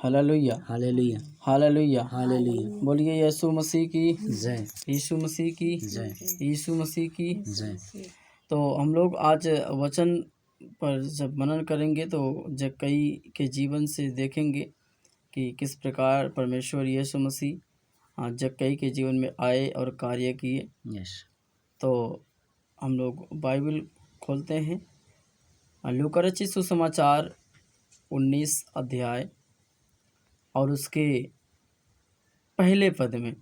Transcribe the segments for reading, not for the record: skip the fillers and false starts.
Hallelujah, hallelujah, hallelujah. Hallelujah. बोलिए यीशु मसीह की जय, यीशु मसीह की जय, यीशु मसीह की। जय। तो हम लोग आज वचन पर जब मनन करेंगे तो जक्कई के जीवन से देखेंगे कि किस प्रकार परमेश्वर यीशु मसीह जक्कई के जीवन में आए और कार्य किए। यस, तो हम लोग बाइबल खोलते हैं लूका रचित सुसमाचार 19 अध्याय और उसके पहले पद में।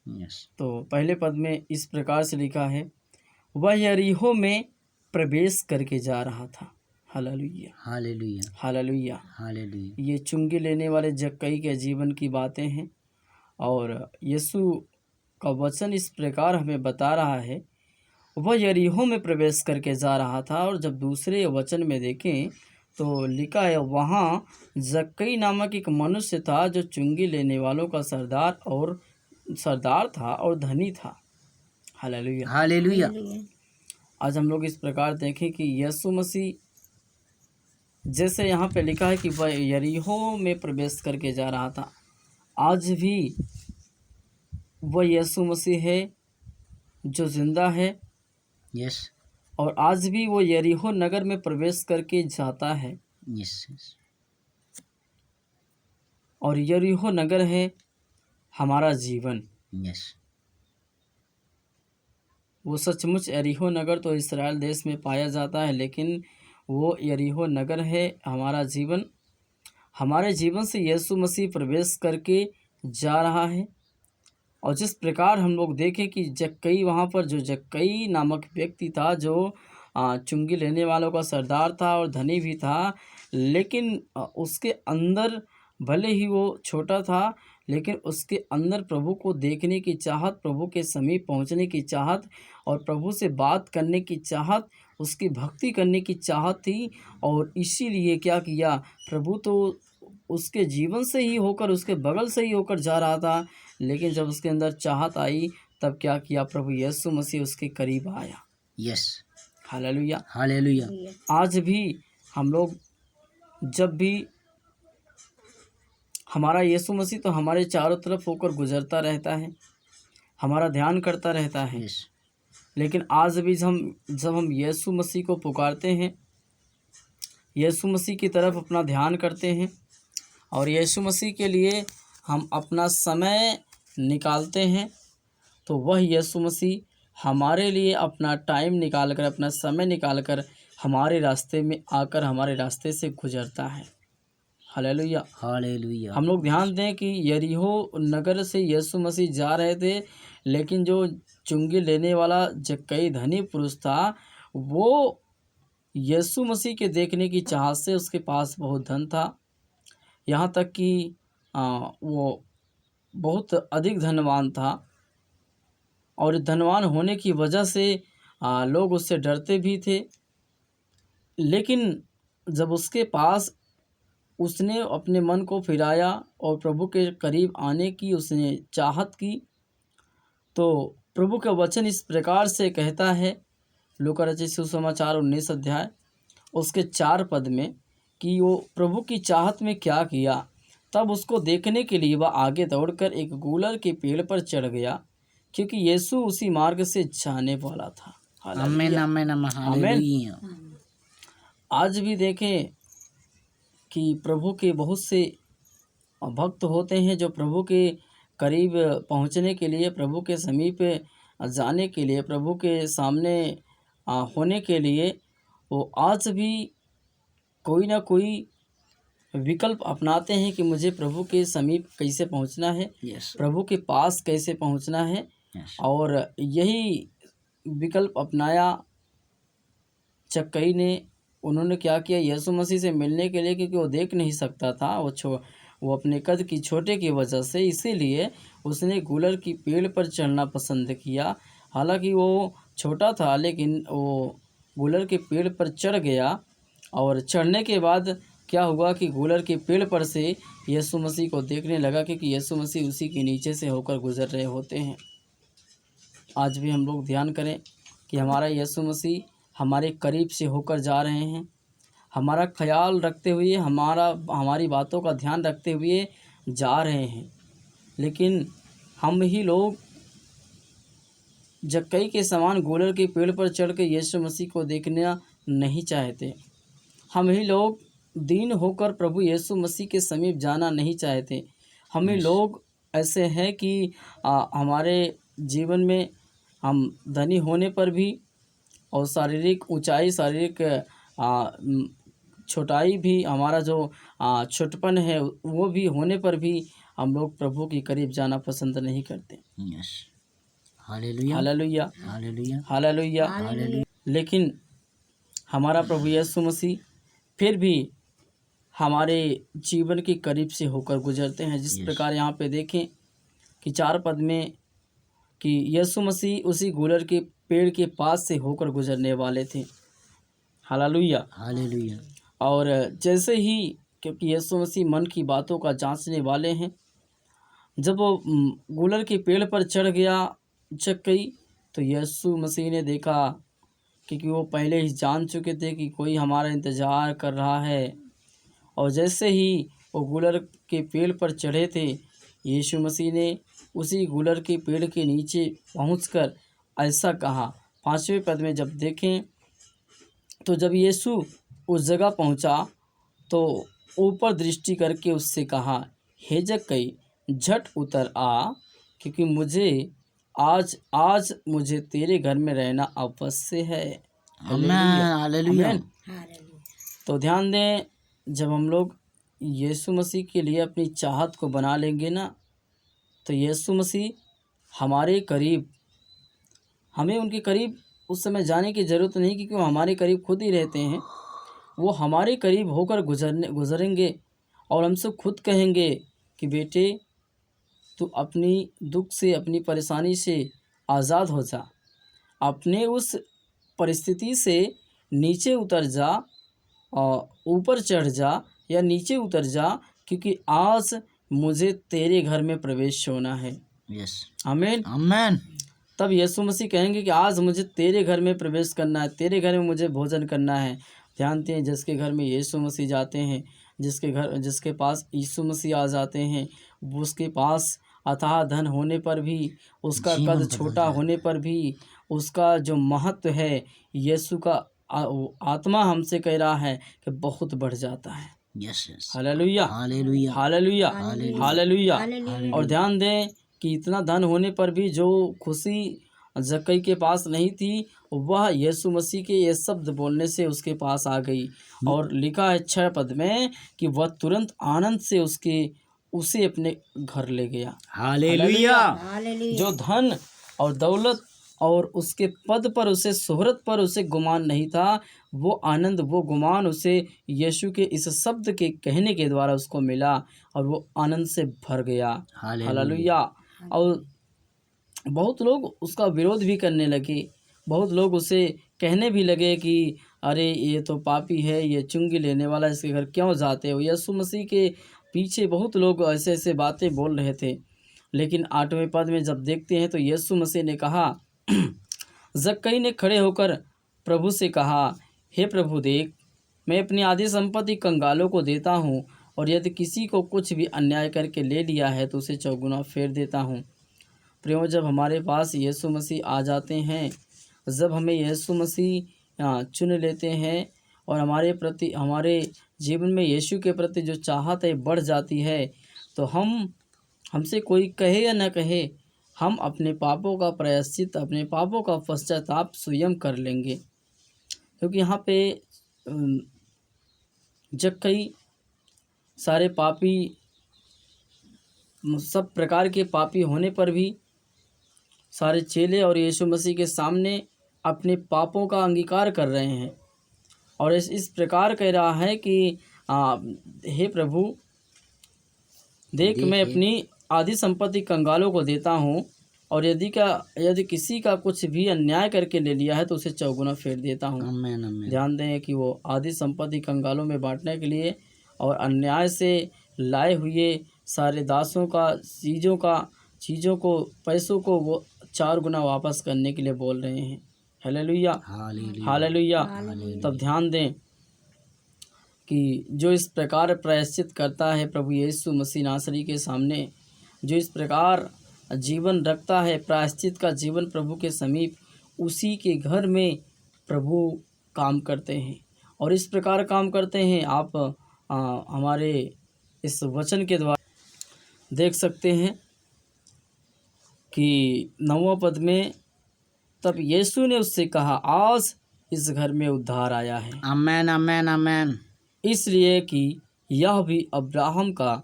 यस, तो पहले पद में इस प्रकार से लिखा है, वह यरीहो में प्रवेश करके जा रहा था। Hallelujah, hallelujah, hallelujah. हालेलुया। ये चुंगी लेने वाले जक्कई के जीवन की बातें हैं और यीशु का वचन इस प्रकार हमें बता रहा है, वह यरीहो में प्रवेश करके जा रहा था। और जब दूसरे वचन में देखें तो लिखा है, वहाँ जक्कई नामक एक मनुष्य था जो चुंगी लेने वालों का सरदार था और धनी था। हालेलुया। हालेलुया, आज हम लोग इस प्रकार देखें कि यीशु मसीह जैसे यहाँ पे लिखा है कि वह यरीहो में प्रवेश करके जा रहा था, आज भी वह यीशु मसीह है जो जिंदा है यस, और आज भी वो यरीहो नगर में प्रवेश करके जाता है। Yes, yes. और यरीहो नगर है हमारा जीवन। यस, वो सचमुच यरीहो नगर तो इस्राएल देश में पाया जाता है, लेकिन वो यरीहो नगर है हमारा जीवन। हमारे जीवन से यीशु मसीह प्रवेश करके जा रहा है। और जिस प्रकार हम लोग देखें कि जक्कई, वहाँ पर जो जक्कई नामक व्यक्ति था जो चुंगी लेने वालों का सरदार था और धनी भी था, लेकिन उसके अंदर भले ही वो छोटा था, लेकिन उसके अंदर प्रभु को देखने की चाहत, प्रभु के समीप पहुँचने की चाहत और प्रभु से बात करने की चाहत, उसकी भक्ति करने की चाहत थी। और इसीलिए क्या किया, प्रभु तो उसके जीवन से ही होकर, उसके बगल से ही होकर जा रहा था, लेकिन जब उसके अंदर चाहत आई तब क्या किया, प्रभु यीशु मसीह उसके करीब आया। Yes, hallelujah. हालेलुया। आज भी हम लोग जब भी हमारा यीशु मसीह तो हमारे चारों तरफ होकर गुजरता रहता है, हमारा ध्यान करता रहता है, यस, लेकिन आज भी जब हम यीशु मसीह को पुकारते हैं, यीशु मसीह की तरफ अपना ध्यान करते हैं और यीशु मसीह के लिए हम अपना समय निकालते हैं, तो वह यीशु मसीह हमारे लिए अपना टाइम निकाल कर, अपना समय निकाल कर हमारे रास्ते में आकर हमारे रास्ते से गुजरता है। Hallelujah, hallelujah. हम लोग ध्यान दें कि यरीहो नगर से यीशु मसीह जा रहे थे, लेकिन जो चुंगी लेने वाला जक्कई धनी पुरुष था, वो यीशु मसीह के देखने की चाहत से, उसके पास बहुत धन था, यहाँ तक कि वो बहुत अधिक धनवान था और धनवान होने की वजह से लोग उससे डरते भी थे। लेकिन जब उसके पास उसने अपने मन को फिराया और प्रभु के करीब आने की उसने चाहत की, तो प्रभु का वचन इस प्रकार से कहता है, लूका रचित सुसमाचार 19 अध्याय उसके 4 पद में, कि वो प्रभु की चाहत में क्या किया। तब उसको देखने के लिए वह आगे दौड़कर एक गूलर के पेड़ पर चढ़ गया, क्योंकि यीशु उसी मार्ग से जाने वाला था। आमीन, हालेलुया, आमीन, आमीन। हालेलुया। आज भी देखें कि प्रभु के बहुत से भक्त होते हैं जो प्रभु के करीब पहुंचने के लिए, प्रभु के समीप जाने के लिए, प्रभु के सामने होने के लिए, वो आज भी कोई ना कोई विकल्प अपनाते हैं कि मुझे प्रभु के समीप कैसे पहुंचना है, यस, प्रभु के पास कैसे पहुंचना है। यस, और यही विकल्प अपनाया जक्कई ने। उन्होंने क्या किया, यीशु मसीह से मिलने के लिए, क्योंकि वो देख नहीं सकता था, वो अपने कद की छोटे की वजह से, इसीलिए उसने गूलर की पेड़ पर चढ़ना पसंद किया। हालांकि वो छोटा था, लेकिन वो गूलर के पेड़ पर चढ़ गया और चढ़ने के बाद क्या हुआ कि गूलर के पेड़ पर से यीशु मसीह को देखने लगा, क्योंकि यीशु मसीह उसी के नीचे से होकर गुजर रहे होते हैं। आज भी हम लोग ध्यान करें कि हमारा यीशु मसीह हमारे करीब से होकर जा रहे हैं, हमारा ख्याल रखते हुए, हमारी बातों का ध्यान रखते हुए जा रहे हैं, लेकिन हम ही लोग जक्कई के समान गोलर के पेड़ पर चढ़ के यीशु मसीह को देखना नहीं चाहते। हम ही लोग दीन होकर प्रभु यीशु मसीह के समीप जाना नहीं चाहते। हम ही लोग ऐसे हैं कि हमारे जीवन में हम धनी होने पर भी और शारीरिक ऊंचाई, शारीरिक छोटाई भी, हमारा जो छोटपन है वो भी होने पर भी हम लोग प्रभु के करीब जाना पसंद नहीं करते। Yes, hallelujah, hallelujah, hallelujah, hallelujah, hallelujah. लेकिन हमारा प्रभु यीशु मसीह फिर भी हमारे जीवन के करीब से होकर गुजरते हैं। जिस प्रकार यहाँ पे देखें कि 4 पद में कि यीशु मसीह उसी गूलर के पेड़ के पास से होकर गुजरने वाले थे। Hallelujah, hallelujah. और जैसे ही, क्योंकि यीशु मसीह मन की बातों का जांचने वाले हैं, जब वो गूलर के पेड़ पर चढ़ गया जक्कई, तो यीशु मसीह ने देखा, क्योंकि वो पहले ही जान चुके थे कि कोई हमारा इंतज़ार कर रहा है। और जैसे ही वो गूलर के पेड़ पर चढ़े थे, यीशु मसीह ने उसी गूलर के पेड़ के नीचे पहुंचकर ऐसा कहा। 5वें पद में जब देखें तो जब यीशु उस जगह पहुंचा तो ऊपर दृष्टि करके उससे कहा, हे जक्कई, झट उतर आ, क्योंकि मुझे आज मुझे तेरे घर में रहना अवश्य है। हालेलुया, आमीन। तो ध्यान दें, जब हम लोग यीशु मसीह के लिए अपनी चाहत को बना लेंगे ना, तो यीशु मसीह हमारे करीब, हमें उनके करीब उस समय जाने की ज़रूरत नहीं, क्योंकि वो हमारे करीब खुद ही रहते हैं। वो हमारे करीब होकर गुजरेंगे और हमसे खुद कहेंगे कि बेटे, तू अपनी दुख से, अपनी परेशानी से आज़ाद हो जा, अपने उस परिस्थिति से नीचे उतर जा और ऊपर चढ़ जा या नीचे उतर जा, क्योंकि आज मुझे तेरे घर में प्रवेश होना है। यस, आमीन, आमेन। तब यीशु मसीह कहेंगे कि आज मुझे तेरे घर में प्रवेश करना है, तेरे घर में मुझे भोजन करना है। ध्यान दें, जिसके घर में यीशु मसीह जाते हैं, जिसके पास यीशु मसीह आ जाते हैं, उसके पास अथाह धन होने पर भी, उसका कद छोटा होने पर भी, उसका जो महत्व है, यीशु का आत्मा हमसे कह रहा है कि बहुत बढ़ जाता है। Yes, yes, hallelujah, hallelujah, hallelujah, hallelujah. Hallelujah. और ध्यान दें कि इतना धन होने पर भी जो खुशी जक्कई के पास नहीं थी, वह यीशु मसीह के ये शब्द बोलने से उसके पास आ गई। और लिखा है 6 पद में कि वह तुरंत आनंद से उसे अपने घर ले गया। हालेलुया, जो धन और दौलत और उसके पद पर, उसे शोहरत पर उसे गुमान नहीं था, वो आनंद, वो गुमान उसे यीशु के इस शब्द के कहने के द्वारा उसको मिला और वो आनंद से भर गया। हालेलुया। और बहुत लोग उसका विरोध भी करने लगे, बहुत लोग उसे कहने भी लगे कि अरे ये तो पापी है, ये चुंगी लेने वाला, इसके घर क्यों जाते हो। यीशु मसीह के पीछे बहुत लोग ऐसे ऐसे बातें बोल रहे थे। लेकिन 8वें पद में जब देखते हैं तो यीशु मसीह ने कहा, जक्कई ने खड़े होकर प्रभु से कहा, हे प्रभु, देख, मैं अपनी आधी संपत्ति कंगालों को देता हूँ, और यदि किसी को कुछ भी अन्याय करके ले लिया है तो उसे 4 गुना फेर देता हूँ। प्रियो, जब हमारे पास यीशु मसीह आ जाते हैं, जब हमें यीशु मसीह चुन लेते हैं और हमारे प्रति, हमारे जीवन में यीशु के प्रति जो चाहत है बढ़ जाती है, तो हमसे कोई कहे या न कहे, हम अपने पापों का प्रायश्चित, अपने पापों का पश्चाताप स्वयं कर लेंगे। क्योंकि यहाँ पे जक्कई सारे पापी, सब प्रकार के पापी होने पर भी सारे चेले और यीशु मसीह के सामने अपने पापों का अंगीकार कर रहे हैं और इस प्रकार कह रहा है कि हे प्रभु, देख, मैं अपनी आधी संपत्ति कंगालों को देता हूँ, और यदि किसी का कुछ भी अन्याय करके ले लिया है तो उसे 4 गुना फेर देता हूँ। आमेन, आमेन। ध्यान दें कि वो आधी संपत्ति कंगालों में बांटने के लिए और अन्याय से लाए हुए सारे दासों का, चीज़ों को, पैसों को वो 4 गुना वापस करने के लिए बोल रहे हैं। Hallelujah, hallelujah. तब ध्यान दें कि जो इस प्रकार प्रायश्चित करता है प्रभु यीशु मसीह नासरी के सामने, जो इस प्रकार जीवन रखता है प्रायश्चित का जीवन प्रभु के समीप, उसी के घर में प्रभु काम करते हैं। और इस प्रकार काम करते हैं आप हमारे इस वचन के द्वारा देख सकते हैं कि 9वां पद में, तब यीशु ने उससे कहा, आज इस घर में उद्धार आया है, आमेन आमेन आमेन। इसलिए कि यह भी अब्राहम का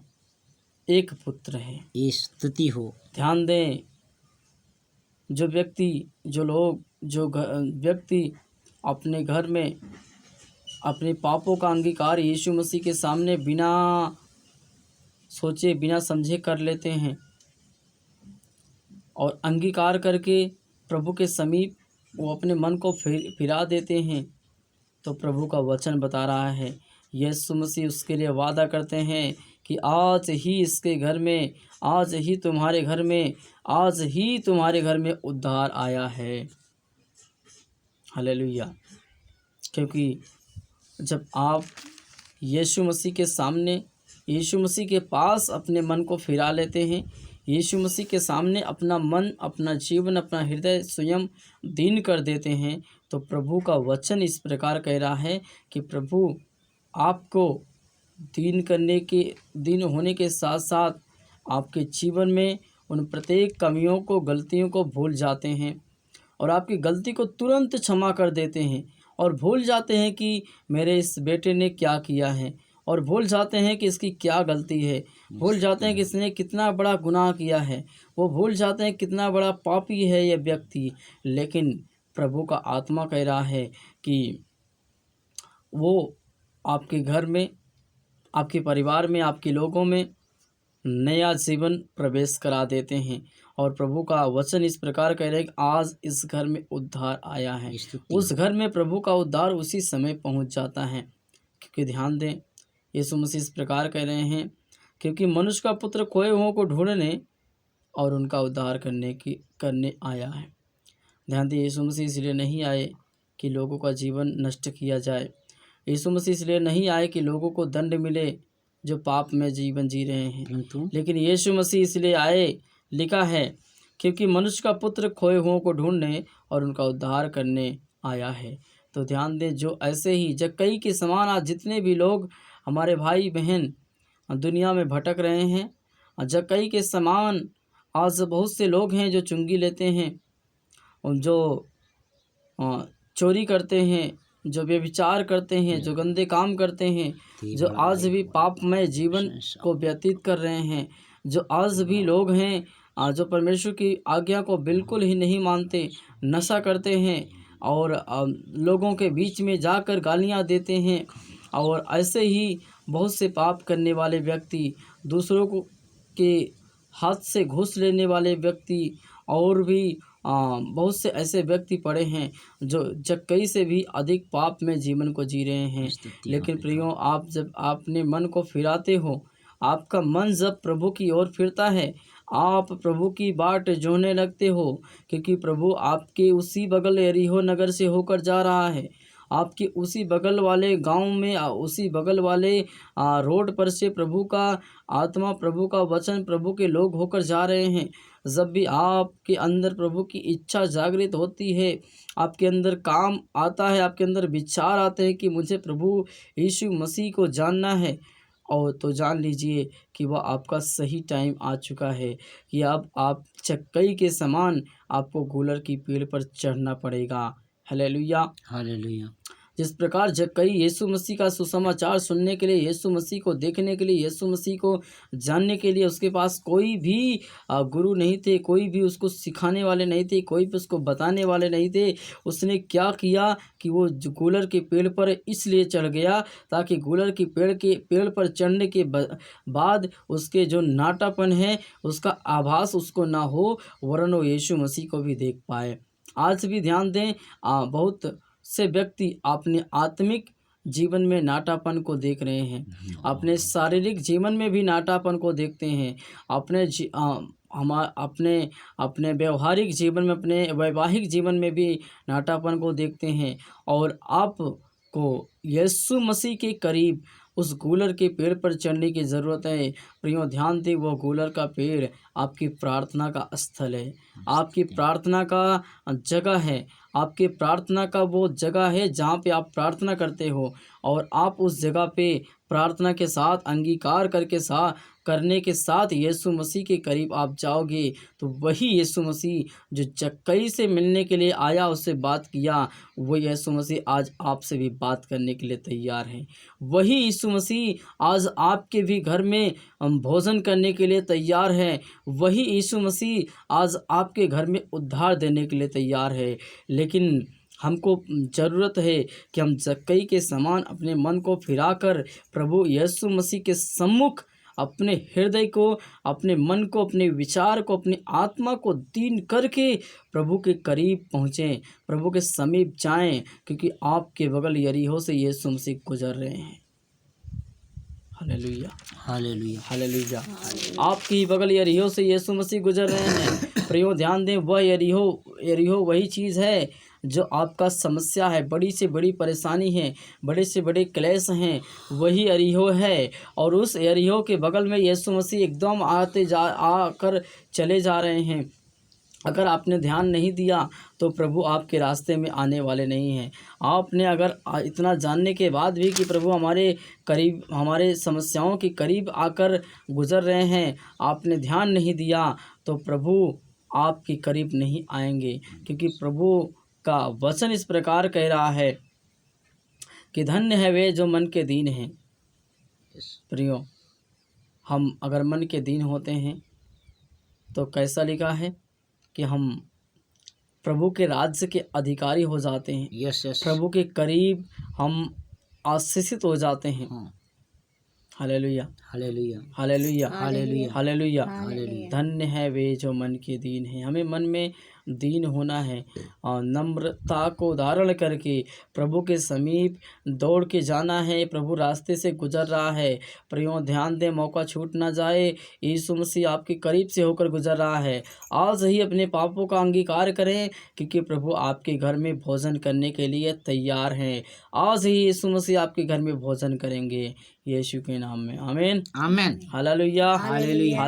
एक पुत्र है। ये स्तुति हो। ध्यान दें, जो व्यक्ति अपने घर में अपने पापों का अंगीकार यीशु मसीह के सामने बिना सोचे बिना समझे कर लेते हैं और अंगीकार करके प्रभु के समीप वो अपने मन को फिरा देते हैं, तो प्रभु का वचन बता रहा है, यीशु मसीह उसके लिए वादा करते हैं कि आज ही इसके घर में, आज ही तुम्हारे घर में, आज ही तुम्हारे घर में उद्धार आया है। हालेलुया। क्योंकि जब आप यीशु मसीह के सामने, यीशु मसीह के पास अपने मन को फिरा लेते हैं, यीशु मसीह के सामने अपना मन, अपना जीवन, अपना हृदय स्वयं दीन कर देते हैं, तो प्रभु का वचन इस प्रकार कह रहा है कि प्रभु आपको दीन होने के साथ साथ आपके जीवन में उन प्रत्येक कमियों को, गलतियों को भूल जाते हैं और आपकी गलती को तुरंत क्षमा कर देते हैं और भूल जाते हैं कि मेरे इस बेटे ने क्या किया है, और भूल जाते हैं कि इसकी क्या गलती है, भूल जाते हैं कि इसने कितना बड़ा गुनाह किया है, वो भूल जाते हैं कितना बड़ा पापी है यह व्यक्ति। लेकिन प्रभु का आत्मा कह रहा है कि वो आपके घर में, आपके परिवार में, आपके लोगों में नया जीवन प्रवेश करा देते हैं। और प्रभु का वचन इस प्रकार कह रहे हैं कि आज इस घर में उद्धार आया है। उस घर में प्रभु का उद्धार उसी समय पहुंच जाता है। क्योंकि ध्यान दें, यीशु मसीह इस प्रकार कह रहे हैं, क्योंकि मनुष्य का पुत्र खोए हुओं को ढूंढने और उनका उद्धार करने आया है। ध्यान दें, यीशु मसीह इसलिए नहीं आए कि लोगों का जीवन नष्ट किया जाए। यीशु मसीह इसलिए नहीं आए कि लोगों को दंड मिले जो पाप में जीवन जी रहे हैं, लेकिन यीशु मसीह इसलिए आए, लिखा है, क्योंकि मनुष्य का पुत्र खोए हुओं को ढूंढने और उनका उद्धार करने आया है। तो ध्यान दें, जो ऐसे ही जक्कई के समान आज जितने भी लोग हमारे भाई बहन दुनिया में भटक रहे हैं, जक्कई के समान आज बहुत से लोग हैं जो चुंगी लेते हैं, जो चोरी करते हैं, जो व्यभिचार करते हैं, जो गंदे काम करते हैं, जो आज भी पापमय जीवन को व्यतीत कर रहे हैं, जो आज भी लोग हैं जो परमेश्वर की आज्ञा को बिल्कुल ही नहीं मानते, नशा करते हैं और लोगों के बीच में जाकर गालियां देते हैं, और ऐसे ही बहुत से पाप करने वाले व्यक्ति, दूसरों को के हाथ से घूस लेने वाले व्यक्ति, और भी बहुत से ऐसे व्यक्ति पड़े हैं जो जक्कई से भी अधिक पाप में जीवन को जी रहे हैं। लेकिन प्रियो, आप जब अपने मन को फिराते हो, आपका मन जब प्रभु की ओर फिरता है, आप प्रभु की बाट जोहने लगते हो, क्योंकि प्रभु आपके उसी बगल यरीहो नगर से होकर जा रहा है, आपके उसी बगल वाले गांव में, उसी बगल वाले रोड पर से प्रभु का आत्मा, प्रभु का वचन, प्रभु के लोग होकर जा रहे हैं। जब भी आपके अंदर प्रभु की इच्छा जागृत होती है, आपके अंदर काम आता है, आपके अंदर विचार आते हैं कि मुझे प्रभु यीशु मसीह को जानना है, और तो जान लीजिए कि वह आपका सही टाइम आ चुका है कि अब आप चक्कई के समान आपको गूलर की पेड़ पर चढ़ना पड़ेगा। Hallelujah, hallelujah. जिस प्रकार जक्कई यीशु मसीह का सुसमाचार सुनने के लिए, यीशु मसीह को देखने के लिए, यीशु मसीह को जानने के लिए उसके पास कोई भी गुरु नहीं थे, कोई भी उसको सिखाने वाले नहीं थे, कोई भी उसको बताने वाले नहीं थे, उसने क्या किया कि वो गूलर के पेड़ पर इसलिए चढ़ गया ताकि गूलर की पेड़ पर चढ़ने के बाद उसके जो नाटापन है उसका आभास उसको ना हो, वरन वो यीशु मसीह को भी देख पाए। आज भी ध्यान दें, बहुत से व्यक्ति अपने आत्मिक जीवन में नाटापन को देख रहे हैं, अपने शारीरिक जीवन में भी नाटापन को देखते हैं, अपने व्यवहारिक जीवन में, अपने वैवाहिक जीवन में भी नाटापन को देखते हैं, और आपको आपको यीशु मसीह के करीब उस गूलर के पेड़ पर चढ़ने की ज़रूरत है। प्रियो ध्यान दें, वो गूलर का पेड़ आपकी प्रार्थना का स्थल है, आपकी प्रार्थना का जगह है, आपके प्रार्थना का वो जगह है जहाँ पे आप प्रार्थना करते हो। और आप उस जगह पे प्रार्थना के साथ अंगीकार करने के साथ यीशु मसीह के करीब आप जाओगे, तो वही यीशु मसीह जो जक्कई से मिलने के लिए आया, उससे बात किया, वो यीशु मसीह आज आपसे भी बात करने के लिए तैयार है। वही यीशु मसीह आज आपके भी घर में भोजन करने के लिए तैयार है। वही यीशु मसीह आज आपके घर में उद्धार देने के लिए तैयार है। लेकिन हमको ज़रूरत है कि हम जक्कई के समान अपने मन को फिराकर प्रभु यीशु मसीह के सम्मुख अपने हृदय को, अपने मन को, अपने विचार को, अपनी आत्मा को दीन करके प्रभु के करीब पहुँचें, प्रभु के समीप जाएं, क्योंकि आपके बगल यरीहो से यीशु मसीह गुजर रहे हैं। Hallelujah, hallelujah, hallelujah. आपकी बगल यरीहो से यीशु मसीह गुजर रहे हैं। प्रियो ध्यान दें, वह यरीहो वही चीज़ है जो आपका समस्या है, बड़ी से बड़ी परेशानी है, बड़े से बड़े क्लेश हैं, वही यरीहो है। और उस यरीहो के बगल में यीशु मसीह एकदम आकर चले जा रहे हैं। अगर आपने ध्यान नहीं दिया तो प्रभु आपके रास्ते में आने वाले नहीं हैं। आपने अगर इतना जानने के बाद भी कि प्रभु हमारे करीब, हमारे समस्याओं के करीब आकर गुजर रहे हैं, आपने ध्यान नहीं दिया, तो प्रभु आपके करीब नहीं आएंगे। क्योंकि प्रभु का वचन इस प्रकार कह रहा है कि धन्य है वे जो मन के दीन हैं। प्रियो, हम अगर मन के दीन होते हैं तो कैसा लिखा है कि हम प्रभु के राज्य के अधिकारी हो जाते हैं। यस यस, प्रभु के करीब हम आशीषित हो जाते हैं। हाँ, hallelujah, hallelujah, hallelujah, hallelujah, hallelujah. Hallelujah. धन्य है वे जो मन के दीन हैं। हमें मन में दीन होना है और नम्रता को धारण करके प्रभु के समीप दौड़ के जाना है। प्रभु रास्ते से गुजर रहा है, प्रियो ध्यान दें, मौका छूट ना जाए। यीशु मसीह आपके करीब से होकर गुजर रहा है। आज ही अपने पापों का अंगीकार करें, क्योंकि प्रभु आपके घर में भोजन करने के लिए तैयार हैं। आज ही यीशु मसीह आपके घर में भोजन करेंगे, यीशु के नाम में। आमीन, आमेन, हालेलुया, हालेलुया।